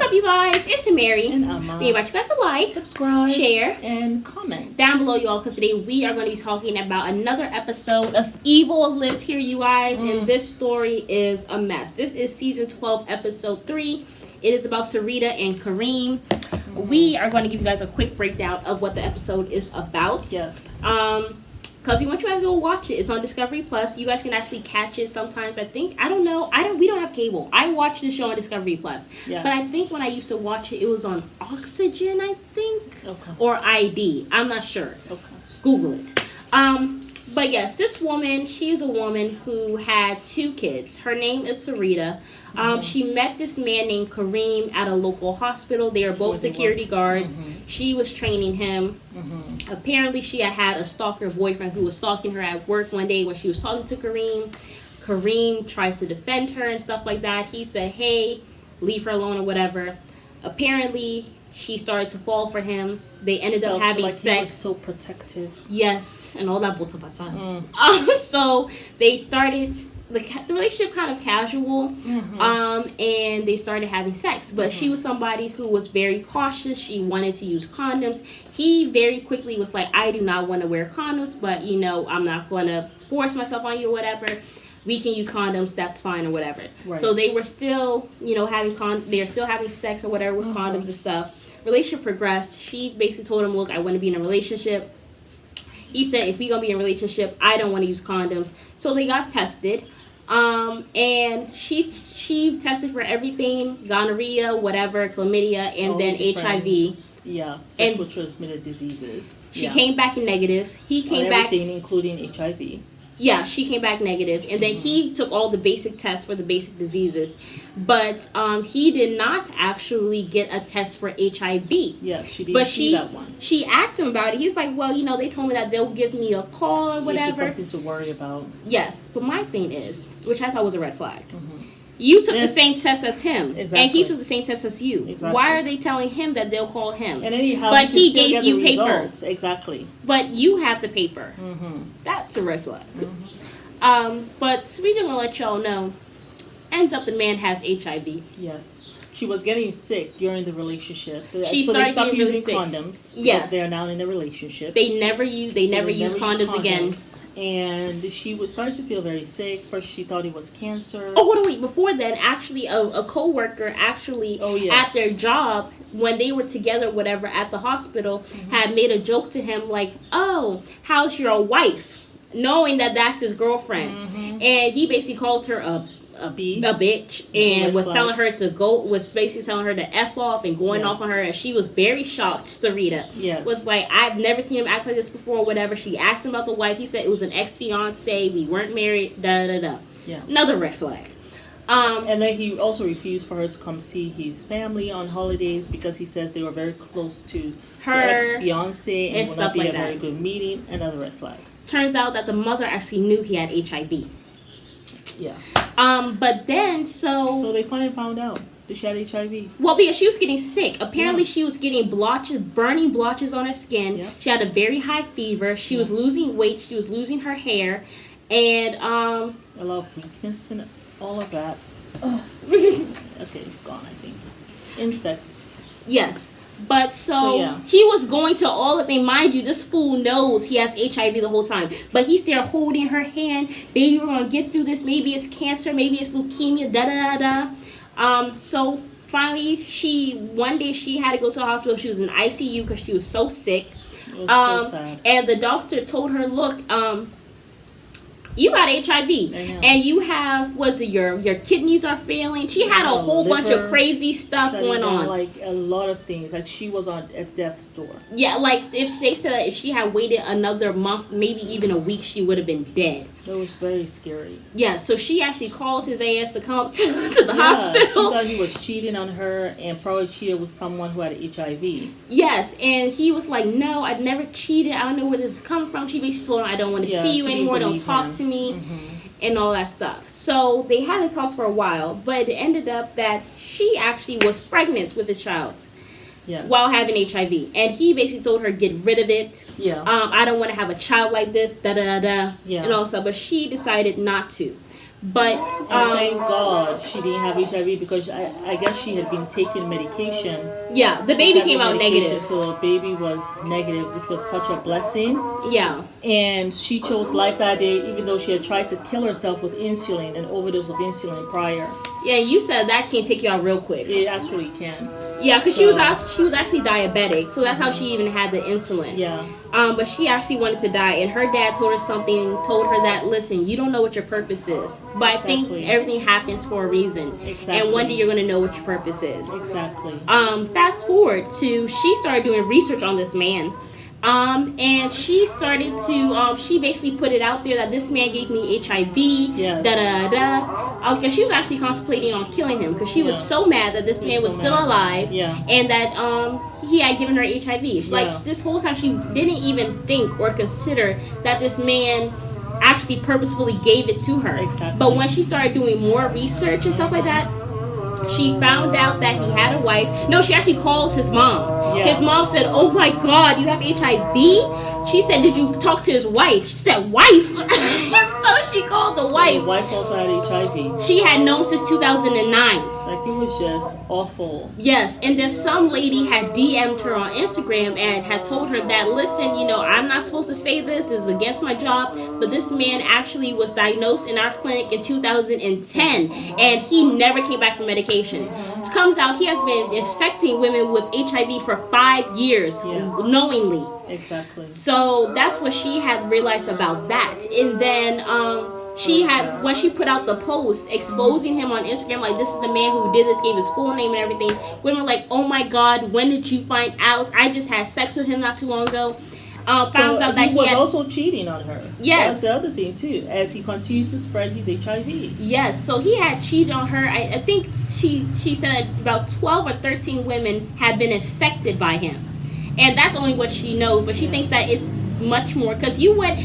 up, you guys? It's Mary. And Emma. We invite you guys to like, subscribe, share, and comment down below, y'all, because today we are going to be talking about another episode of Evil Lives Here, you guys. And this story is a mess. This is season 12, episode 3. It is about Sarita and Kareem. We are going to give you guys a quick breakdown of what the episode is about. Yes. Because we want you guys to go watch it. It's on Discovery Plus. You guys can actually catch it sometimes. I think, I don't know. We don't have cable. I watch the show on Discovery Plus. Yes. But I think when I used to watch it, it was on Oxygen, I think. Okay. Or ID. I'm not sure. Okay. Google it. But yes, this woman, she is a woman who had 2 kids. Her name is Sarita. She met this man named Kareem at a local hospital. They are both security guards. She was training him. Apparently, she had a stalker boyfriend who was stalking her at work one day when she was talking to Kareem. Kareem tried to defend her and stuff like that. He said, hey, leave her alone or whatever. Apparently, she started to fall for him. They ended up having like sex. He was so protective. Yes, and all that time. So they started, the relationship kind of casual, and they started having sex. But she was somebody who was very cautious. She wanted to use condoms. He very quickly was like, I do not want to wear condoms, but, you know, I'm not going to force myself on you or whatever. We can use condoms, that's fine or whatever. Right. So they were still, you know, they're still having sex or whatever with condoms and stuff. Relationship progressed. She basically told him, look, I want to be in a relationship. He said, if we're going to be in a relationship, I don't want to use condoms. So they got tested. And she tested for everything, gonorrhea, whatever, chlamydia, and then HIV. Yeah, sexual transmitted diseases. She came back negative. He came back, including HIV. Yeah, she came back negative, and then he took all the basic tests for the basic diseases, but he did not actually get a test for HIV. Yeah, she didn't see that one. She asked him about it. He's like, well, you know, they told me that they'll give me a call or whatever. Something to worry about. Yes, but my thing is, which I thought was a red flag. You took the same test as him, and he took the same test as you. Exactly. Why are they telling him that they'll call him? And anyhow, but he gave you paper. Results. Exactly. But you have the paper. That's a red flag. But we're gonna let y'all know. Ends up the man has HIV. Yes. She was getting sick during the relationship. So they stopped using condoms because they're now in a relationship. They never use condoms again. And she was starting to feel very sick. First, she thought it was cancer. Oh, hold on, wait. Before then, actually, a co-worker actually at their job, when they were together, whatever, at the hospital, had made a joke to him like, "Oh, how's your wife?" Knowing that that's his girlfriend, and he basically called her a bitch, and was basically telling her to F off and going off on her, and she was very shocked. Sarita was like, I've never seen him act like this before or whatever. She asked him about the wife. He said it was an ex-fiance, we weren't married, Yeah. Another red flag. And then he also refused for her to come see his family on holidays because he says they were very close to her ex-fiance and would not be a very good meeting. Another red flag. Turns out that the mother actually knew he had HIV. Yeah. But then, so they finally found out that she had HIV. Well, because she was getting sick. Apparently, she was getting burning blotches on her skin. Yeah. She had a very high fever. She was losing weight. She was losing her hair. And, a lot of weakness and all of that. Okay, it's gone, I think. Insects. Yes. But he was going to all of them. Mind you, this fool knows he has HIV the whole time. But he's there holding her hand. Baby, we're going to get through this. Maybe it's cancer. Maybe it's leukemia. So finally, one day she had to go to the hospital. She was in ICU because she was so sick. It was so sad. And the doctor told her, look, you got HIV, and you have, your kidneys are failing. She had a whole bunch of crazy stuff going on. Like a lot of things. Like she was at death's door. Yeah, like if they said that if she had waited another month, maybe even a week, she would have been dead. It was very scary. Yeah, so she actually called his ass to come to the hospital. She thought he was cheating on her and probably cheated with someone who had HIV. Yes, and he was like, no, I've never cheated. I don't know where this is coming from. She basically told him, I don't want to see you anymore. Don't talk to me and all that stuff. So they hadn't talked for a while, but it ended up that she actually was pregnant with his child. Yes. While having HIV, and he basically told her get rid of it. I don't want to have a child like this, and all stuff. But she decided not to. But thank God she didn't have HIV, because I guess she had been taking medication. Yeah, the baby came out negative. So the baby was negative, which was such a blessing. Yeah. And she chose life that day, even though she had tried to kill herself with insulin, an overdose of insulin prior. Yeah, you said that can take you out real quick. It actually can. Yeah, because she was actually diabetic, so that's how she even had the insulin. Yeah. But she actually wanted to die, and her dad told her that, listen, you don't know what your purpose is, but I think everything happens for a reason. Exactly. And one day you're going to know what your purpose is. Exactly. Fast forward to, she started doing research on this man. And she started to, she basically put it out there that this man gave me HIV, because she was actually contemplating on killing him, because she was so mad that this man was still alive, and that, he had given her HIV. Like, this whole time she didn't even think or consider that this man actually purposefully gave it to her. Exactly. But when she started doing more research and stuff like that, she found out that he had a wife. No, she actually called his mom. Yeah. His mom said, "Oh my God, you have HIV?" She said, "Did you talk to his wife?" She said, "Wife?" So she called the wife. The wife also had HIV. She had known since 2009. Like, it was just awful. Yes, and then some lady had DM'd her on Instagram and had told her that, listen, I'm not supposed to say this is against my job, but this man actually was diagnosed in our clinic in 2010, and he never came back from medication. It comes out he has been infecting women with HIV for 5 years, knowingly. Exactly. So that's what she had realized about that. And then when she put out the post exposing him on Instagram, like, this is the man who did this, gave his full name and everything, women were like, "Oh my God, when did you find out? I just had sex with him not too long ago." Found out that he was also cheating on her. Yes. That's the other thing too, as he continued to spread his HIV. Yes, so he had cheated on her. I think she said about 12 or 13 women had been infected by him. And that's only what she knows, but she thinks that it's much more, because you had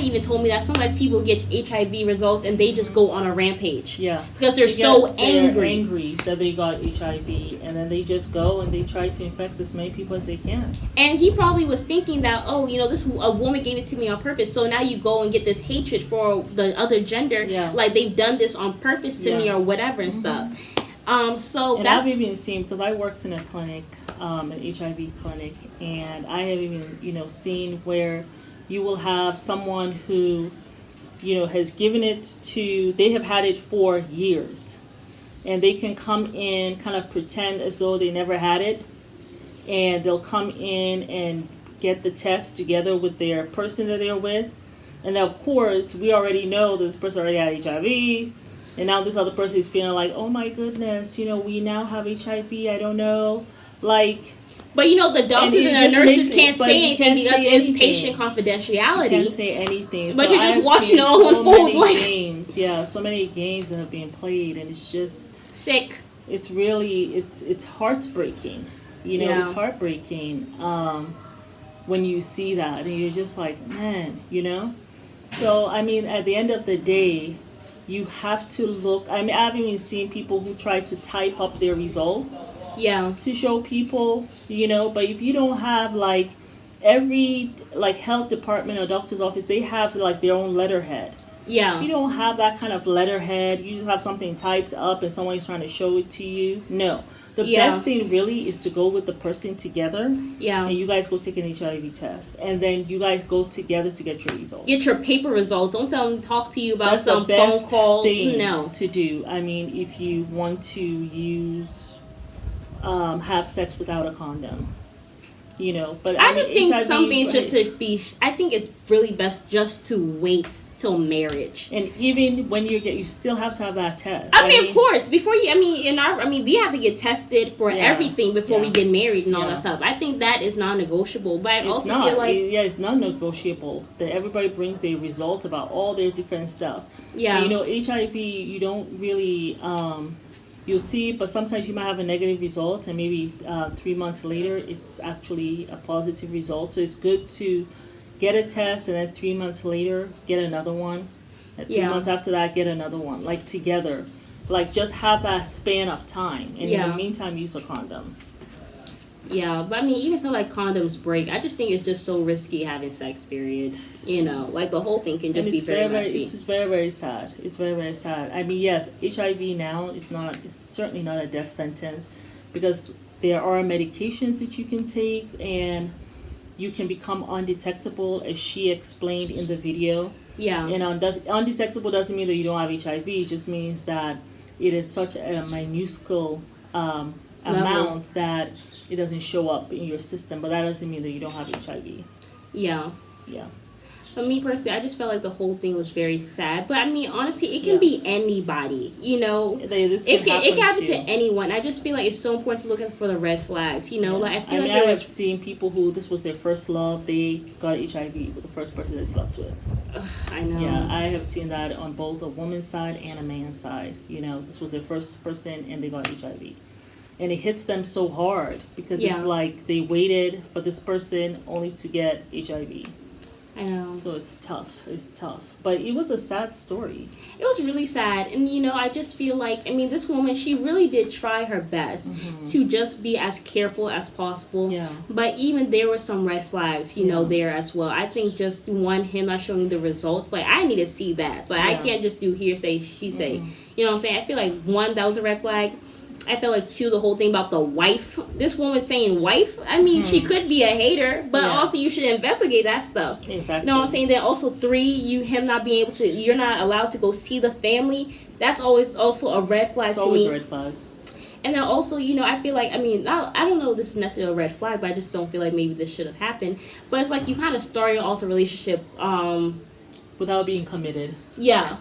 even told me that sometimes people get HIV results and they just go on a rampage. Yeah. Because they're so angry. They're angry that they got HIV, and then they just go and they try to infect as many people as they can. And he probably was thinking that, a woman gave it to me on purpose, so now you go and get this hatred for the other gender, like they've done this on purpose to me or whatever and stuff. I've even seen, because I worked in a clinic, an HIV clinic, and I have even seen where you will have someone who has given it to, they have had it for years, and they can come in, kind of pretend as though they never had it, and they'll come in and get the test together with their person that they're with, and then of course we already know that this person already had HIV. And now this other person is feeling like, oh my goodness, we now have HIV, I don't know. Like, but the doctors and the nurses can't say anything because it's patient confidentiality. You can't say anything. But you're just watching it all unfold. Games, so many games that have been played, and it's just sick. It's really, it's heartbreaking. It's heartbreaking when you see that, and you're just like, man, So, at the end of the day, you have to look. I've even seen people who try to type up their results to show people, but if you don't have, like, every, like, health department or doctor's office, they have, like, their own letterhead. If you don't have that kind of letterhead, you just have something typed up and someone's trying to show it to you. No. The best thing really is to go with the person together. And you guys go take an HIV test. And then you guys go together to get your results. Get your paper results. Don't tell them talk to you about some phone calls. Thing to do. If you want to have sex without a condom. But I just think HIV, some things just to be. I think it's really best just to wait till marriage. And even when you still have to have that test. Of course, before you. We have to get tested for everything before we get married and all that stuff. I think that is non-negotiable. But I also feel like it's non-negotiable that everybody brings their results about all their different stuff. HIV, you don't really. You'll see, but sometimes you might have a negative result, and maybe 3 months later, it's actually a positive result. So it's good to get a test, and then 3 months later, get another one. And 3 months after that, get another one, like together. Like, just have that span of time. And in the meantime, use a condom. Yeah, but I mean, even so, like condoms break, I just think it's just so risky having sex. Period. You know, like the whole thing can just be very messy. It's very, very sad. It's very, very sad. I mean, yes, HIV now is not. It's certainly not a death sentence, because there are medications that you can take, and you can become undetectable, as she explained in the video. Yeah. And undetectable doesn't mean that you don't have HIV. It just means that it is such a minuscule amount that it doesn't show up in your system. But that doesn't mean that you don't have HIV. Yeah. Yeah. For me personally, I just felt like the whole thing was very sad. But I mean, honestly, it can be anybody. You know, it can happen to anyone. I just feel like it's so important to look for the red flags. You know, like I have seen people who this was their first love. They got HIV with the first person they slept with. I know. Yeah, I have seen that on both a woman's side and a man's side. You know, this was their first person and they got HIV. And it hits them so hard because it's like they waited for this person only to get HIV. I know. So it's tough. It's tough. But it was a sad story. It was really sad. And, you know, I just feel like, I mean, this woman, she really did try her best to just be as careful as possible. Yeah. But even there were some red flags, you know, there as well. I think just him not showing the results. Like, I need to see that. Like, I can't just do hearsay, she say. You know what I'm saying? I feel like, one, that was a red flag. I feel like, two, the whole thing about the wife. This woman saying wife, I mean, she could be a hater, but also you should investigate that stuff. Exactly. You know what I'm saying? Then also, three, him not being able to, you're not allowed to go see the family. That's always also a red flag to me. It's always a red flag. And then also, you know, I feel like, I mean, I don't know if this is necessarily a red flag, but I just don't feel like maybe this should have happened. But it's like you kind of started off the relationship. Without being committed. Yeah.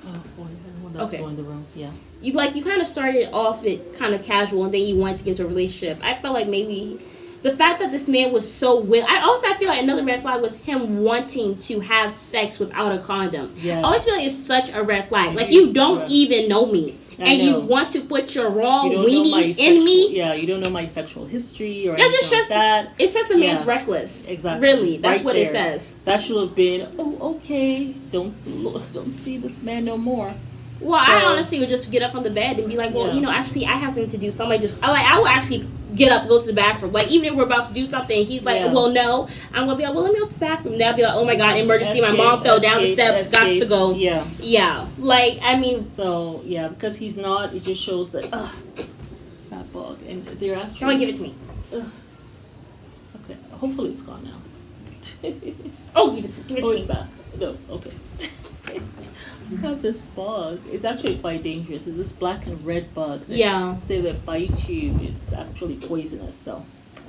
Oh, boy. That's going in the room. Yeah. You kind of started off it kind of casual, and then you went to get into a relationship. I felt like maybe the fact that this man was so willing. I feel like another red flag was him wanting to have sex without a condom. Yes. I always feel like it's such a red flag. Like, you don't even know me. And you want to put your raw weenie in me. Yeah, you don't know my sexual history or anything like that. It says the man's reckless. Exactly. Really, that's what it says. That should have been, okay, don't see this man no more. Well, I honestly would just get up from the bed and be like, well, you know, actually, I have something to do. Somebody I will actually get up, go to the bathroom. Like, even if we're about to do something, he's like, well, no. I'm going to be like, well, let me go to the bathroom. And I'll be like, oh, my God, emergency. My mom fell down the steps, got to go. Yeah. Yeah. Like, I mean. So, yeah, because he's not, it just shows that, that bug. And they're actually. Someone give it to me. Okay. Hopefully it's gone now. Oh, give it to me. Back. No, okay. You have this bug. It's actually quite dangerous. It's this black and red bug. Say that bites you, it's actually poisonous. So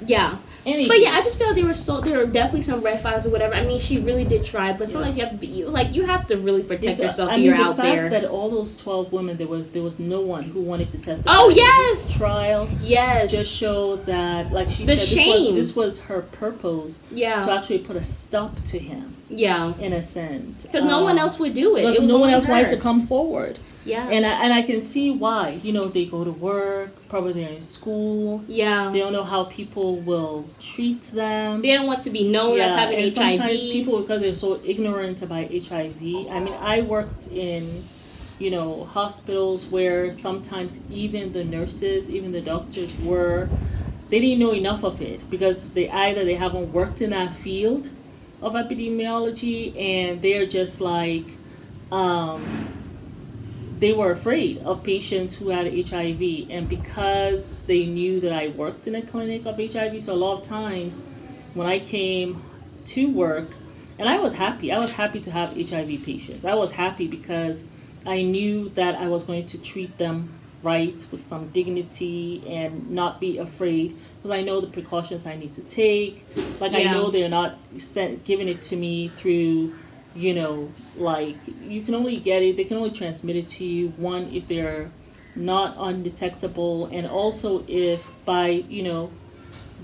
yeah. Anyway. But yeah, I just feel like there were definitely some red flags or whatever. I mean, she really did try, but sometimes you have to be you have to really protect yourself when you're out there. The fact that all those 12 women, there was no one who wanted to testify. Oh yes. This trial. Yes. Just showed that, like she said, this was her purpose. Yeah. To actually put a stop to him. Yeah. In a sense. Because no one else would do it. Because no one else wanted to come forward. Yeah. And I can see why. You know, they go to work, probably they're in school. Yeah. They don't know how people will treat them. They don't want to be known as having and HIV. Sometimes people, because they're so ignorant about HIV. I mean, I worked in, you know, hospitals where sometimes even the nurses, even the doctors they didn't know enough of it because they haven't worked in that field of epidemiology, and they're just like, they were afraid of patients who had HIV, and because they knew that I worked in a clinic of HIV, so a lot of times when I came to work, and I was happy to have HIV patients. I was happy because I knew that I was going to treat them right with some dignity and not be afraid, because I know the precautions I need to take. Like I know they're not giving it to me through, you know, like you can only get it, they can only transmit it to you, one, if they're not undetectable, and also if by, you know,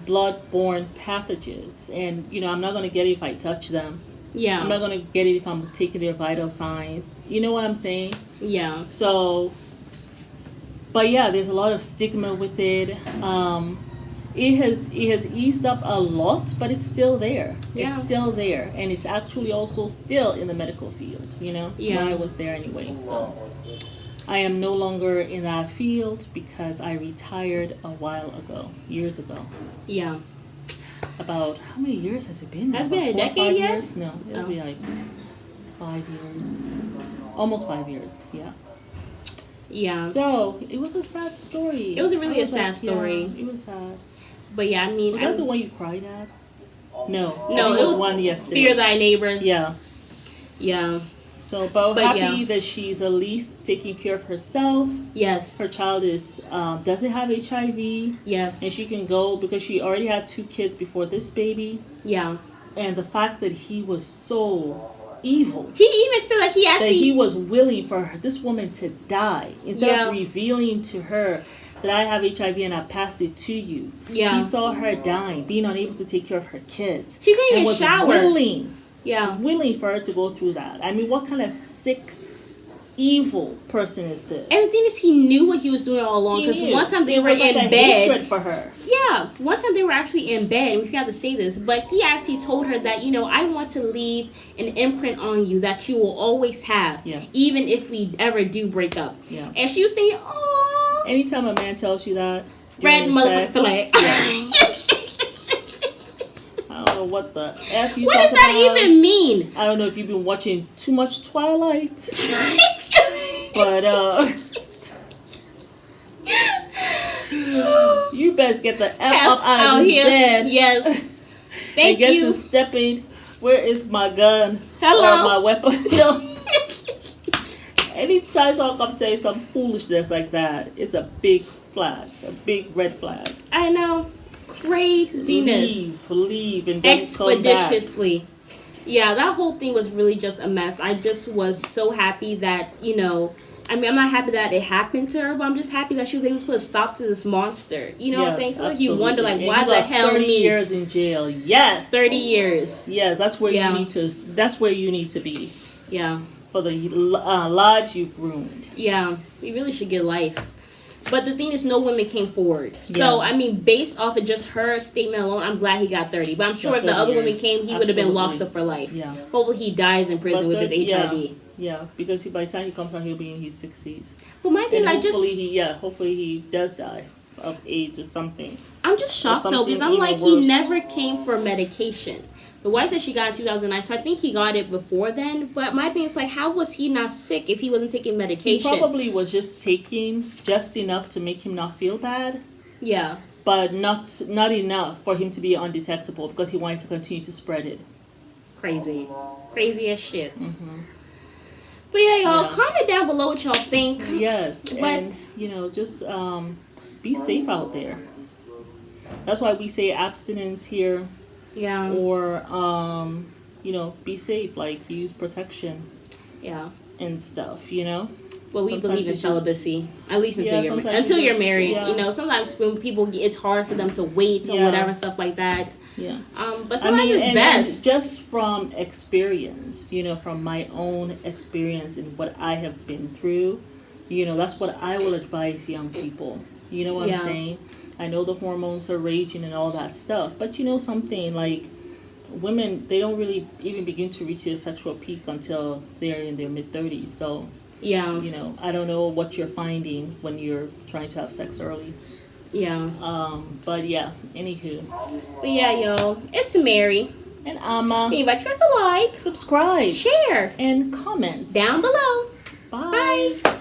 blood-borne pathogens. And, you know, I'm not going to get it if I touch them. Yeah. I'm not going to get it if I'm taking their vital signs. You know what I'm saying? Yeah. So, but yeah, there's a lot of stigma with it. It has eased up a lot, but it's still there. Yeah. It's still there, and it's actually also still in the medical field. You know, when I was there anyway. So, I am no longer in that field because I retired a while ago, years ago. Yeah. About how many years has it been? Has it been a 4 or decade 5 yet? years? No, it'll be like 5 years. Almost 5 years, yeah. Yeah. So, it was a sad story. It was really a sad story. Yeah, it was sad. But yeah, I mean... Was that the one you cried at? No. No, it was one yesterday. Fear Thy Neighbor. Yeah. Yeah. So, but happy that she's at least taking care of herself. Yes. Her child is doesn't have HIV. Yes. And she can go because she already had 2 kids before this baby. Yeah. And the fact that he was so evil. He even said that he was willing for this woman to die instead of revealing to her that I have HIV and I passed it to you. Yeah. He saw her dying, being unable to take care of her kids. She couldn't even was shower. Willing for her to go through that. I mean, what kind of sick, evil person is this? And the thing is, he knew what he was doing all along. Because one time they were in bed. Hatred for her. Yeah, one time they were actually in bed. We forgot to say this, but he actually told her that, you know, I want to leave an imprint on you that you will always have, even if we ever do break up. Yeah. And she was thinking, oh. Anytime a man tells you that, red motherfucking flag. I don't know what the F you What does that even mean? I don't know if you've been watching too much Twilight. But you best get the F up out of this bed. Yes. Thank and you. Get to stepping. Where is my gun? Hello. Or my weapon? No. Anytime someone come tell you some foolishness like that, it's a big flag. A big red flag. I know. Craziness. Leave and don't expeditiously. Come back. Yeah, that whole thing was really just a mess. I just was so happy that, you know, I mean, I'm not happy that it happened to her, but I'm just happy that she was able to put a stop to this monster. You know what I'm saying? So like you wonder, like, and why the hell 30 me? 30 years in jail. Yes. 30 years. Yes, that's where you need to. That's where you need to be. Yeah. For the lives you've ruined. Yeah, we really should get life. But the thing is, no women came forward. So, I mean, based off of just her statement alone, I'm glad he got 30. But I'm sure if the other women came, he would have been locked up for life. Yeah. Hopefully he dies in prison with his HIV. Yeah, because by the time he comes out, he'll be in his 60s. Well, my thing, hopefully he does die of AIDS or something. I'm just shocked, though, because I'm like, he never came for medication. The wife said she got it in 2009, so I think he got it before then. But my thing is, like, how was he not sick if he wasn't taking medication? He probably was just taking just enough to make him not feel bad. Yeah. But not enough for him to be undetectable because he wanted to continue to spread it. Crazy. Crazy as shit. Mm-hmm. But yeah, y'all, comment down below what y'all think. Yes, and, you know, just be safe out there. That's why we say abstinence here. Yeah. Or, you know, be safe, like use protection. Yeah. And stuff, you know? Well, we believe in celibacy, at least until you're married. Yeah. You know, sometimes when people, it's hard for them to wait or whatever, stuff like that. Yeah. But sometimes it's best. And just from experience, you know, from my own experience and what I have been through, you know, that's what I will advise young people. You know what I'm saying? I know the hormones are raging and all that stuff, but you know something, like women, they don't really even begin to reach their sexual peak until they're in their mid-30s. So, yeah, you know, I don't know what you're finding when you're trying to have sex early. Yeah. But yeah, anywho. But yeah, yo, it's Mary. And Amma. Anybody try to like, subscribe, share, and comment down below. Bye. Bye.